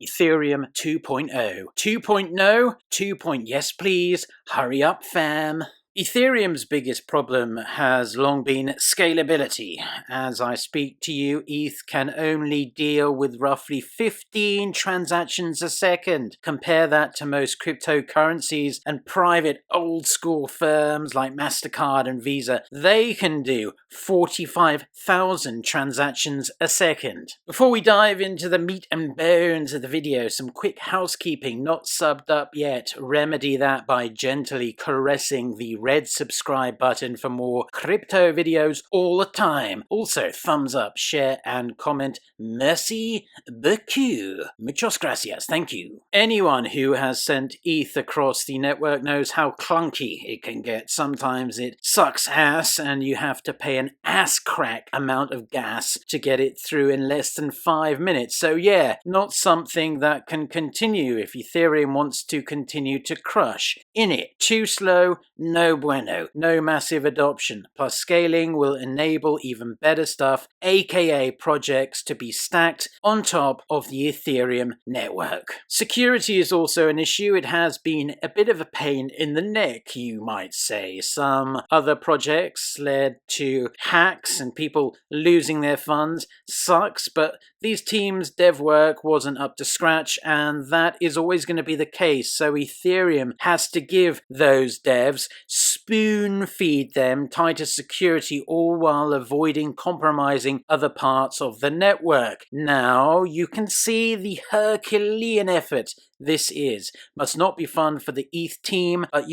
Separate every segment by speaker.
Speaker 1: Ethereum 2.0. 2.0? 2. Yes please, hurry up fam. Ethereum's biggest problem has long been scalability. As I speak to you, ETH can only deal with roughly 15 transactions a second. Compare that to most cryptocurrencies and private old-school firms like MasterCard and Visa. They can do 45,000 transactions a second. Before we dive into the meat and bones of the video, some quick housekeeping. Not subbed up yet? Remedy that by gently caressing the red subscribe button for more crypto videos all the time. Also, thumbs up, share, and comment. Merci beaucoup. Muchas gracias. Thank you. Anyone who has sent ETH across the network knows how clunky it can get. Sometimes it sucks ass and you have to pay an ass crack amount of gas to get it through in less than 5 minutes. So yeah, not something that can continue if Ethereum wants to continue to crush. In it, too slow, no bueno, no massive adoption. Plus scaling will enable even better stuff, aka projects to be stacked on top of the Ethereum network. Security is also an issue. It has been a bit of a pain in the neck, you might say. Some other projects led to hacks and people losing their funds. Sucks, but these teams' dev work wasn't up to scratch, and that is always going to be the case. So Ethereum has to give those devs, spoon feed them tighter security, all while avoiding compromising other parts of the network. Now you can see the Herculean effort this is. Must not be fun for the ETH team, but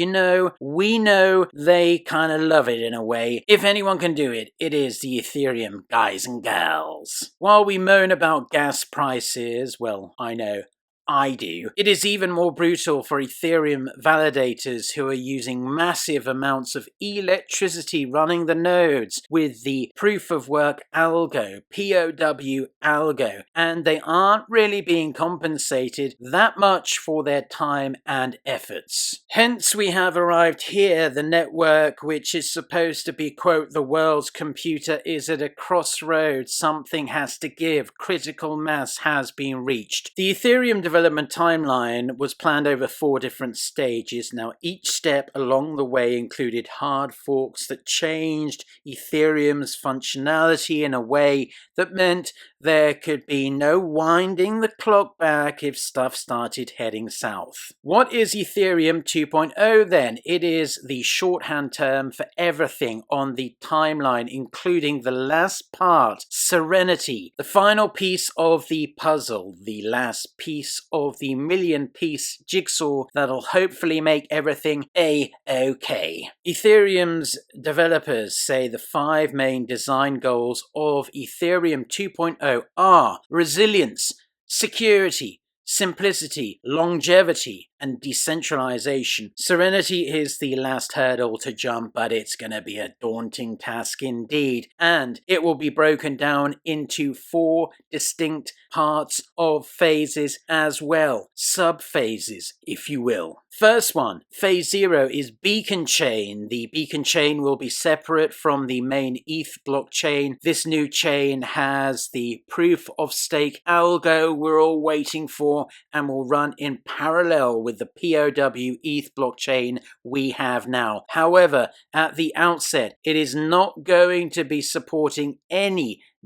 Speaker 1: we know they kind of love it in a way. If anyone can do it, it is the Ethereum guys and gals. While we moan about gas prices, well, I know I do. It is even more brutal for Ethereum validators who are using massive amounts of electricity running the nodes with the proof of work algo, POW algo, and they aren't really being compensated that much for their time and efforts. Hence we have arrived here. The network, which is supposed to be, quote, the world's computer, is at a crossroads. Something has to give. Critical mass has been reached. The Ethereum development timeline was planned over 4 different stages. Now, each step along the way included hard forks that changed Ethereum's functionality in a way that meant there could be no winding the clock back if stuff started heading south. What is Ethereum 2.0 then? It is the shorthand term for everything on the timeline, including the last part, Serenity, the final piece of the puzzle, the last piece of the million-piece jigsaw that'll hopefully make everything A-OK. Ethereum's developers say the 5 main design goals of Ethereum 2.0 are resilience, security, simplicity, longevity, and decentralization. Serenity is the last hurdle to jump, but it's going to be a daunting task indeed. And it will be broken down into 4 distinct parts of phases as well. Sub-phases, if you will. First one, phase 0, is Beacon Chain. The Beacon Chain will be separate from the main ETH blockchain. This new chain has the proof of stake algo we're all waiting for and will run in parallel with the POW ETH blockchain we have now. However, at the outset, it is not going to be supporting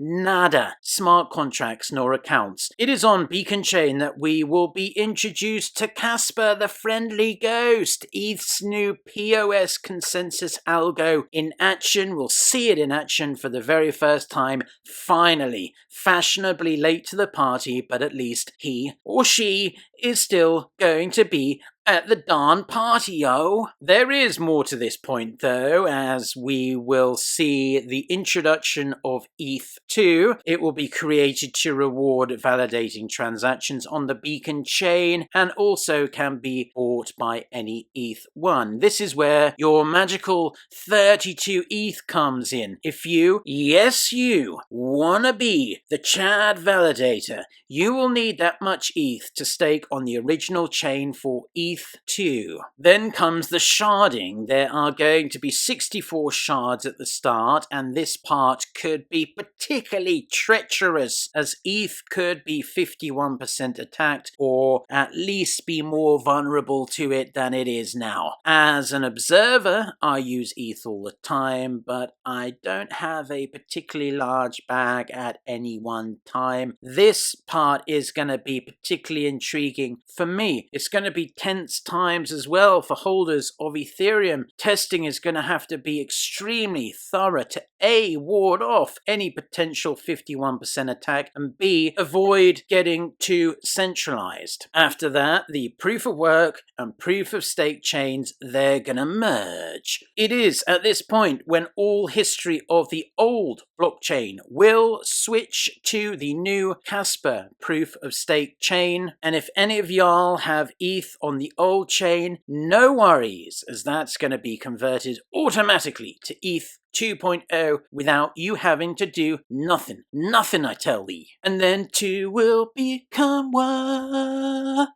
Speaker 1: nada smart contracts nor accounts. It is on Beacon Chain that we will be introduced to Casper the Friendly Ghost, ETH's new POS consensus algo in action. We'll see it in action for the very first time, finally. Fashionably late to the party, but at least he or she is still going to be at the darn party, yo. There is more to this point, though, as we will see the introduction of ETH2. It will be created to reward validating transactions on the Beacon chain and also can be bought by any ETH1. This is where your magical 32 ETH comes in. If you, yes you, wanna be the Chad validator, you will need that much ETH to stake on the original chain for ETH2. Then comes the sharding. There are going to be 64 shards at the start, and this part could be particularly treacherous, as ETH could be 51% attacked, or at least be more vulnerable to it than it is now. As an observer, I use ETH all the time, but I don't have a particularly large bag at any one time. This part is going to be particularly intriguing for me. It's going to be tense times as well for holders of Ethereum. Testing is going to have to be extremely thorough to A, ward off any potential 51% attack, and B, avoid getting too centralized. After that, the proof of work and proof of stake chains, they're going to merge. It is at this point when all history of the old blockchain will switch to the new Casper proof of stake chain. And if any of y'all have ETH on the old chain, no worries, as that's going to be converted automatically to ETH 2.0 without you having to do nothing. Nothing, I tell thee. And then two will become one.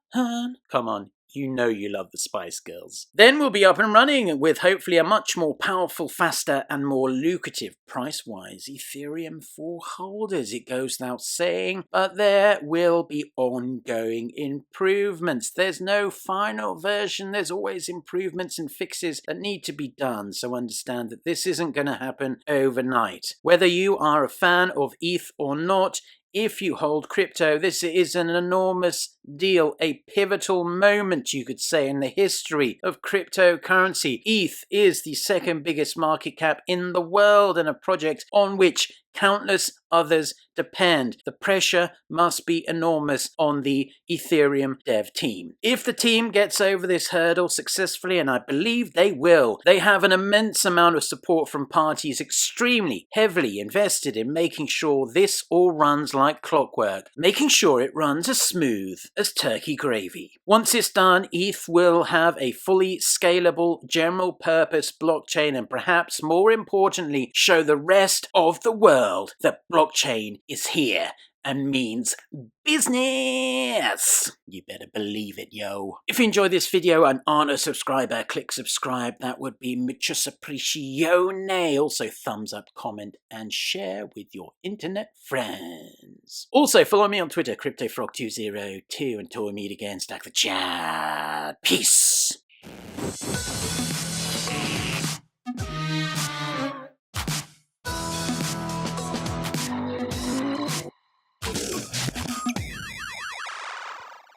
Speaker 1: Come on. You know you love the Spice Girls. Then we'll be up and running with hopefully a much more powerful, faster, and more lucrative price-wise Ethereum for holders. It goes without saying, but there will be ongoing improvements. There's no final version. There's always improvements and fixes that need to be done. So understand that this isn't going to happen overnight. Whether you are a fan of ETH or not, if you hold crypto, this is an enormous deal, a pivotal moment, you could say, in the history of cryptocurrency. ETH is the second biggest market cap in the world and a project on which countless others depend. The pressure must be enormous on the Ethereum dev team. If the team gets over this hurdle successfully, and I believe they will, they have an immense amount of support from parties extremely heavily invested in making sure this all runs like clockwork, making sure it runs as smooth as turkey gravy. Once it's done, ETH will have a fully scalable general purpose blockchain, and perhaps more importantly, show the rest of the world that blockchain is here and means business. You better believe it, yo. If you enjoyed this video and aren't a subscriber, click subscribe. That would be muchos apprecione. Also, thumbs up, comment, and share with your internet friends. Also, follow me on Twitter, CryptoFrog202, until we meet again. Stack the chat. Peace.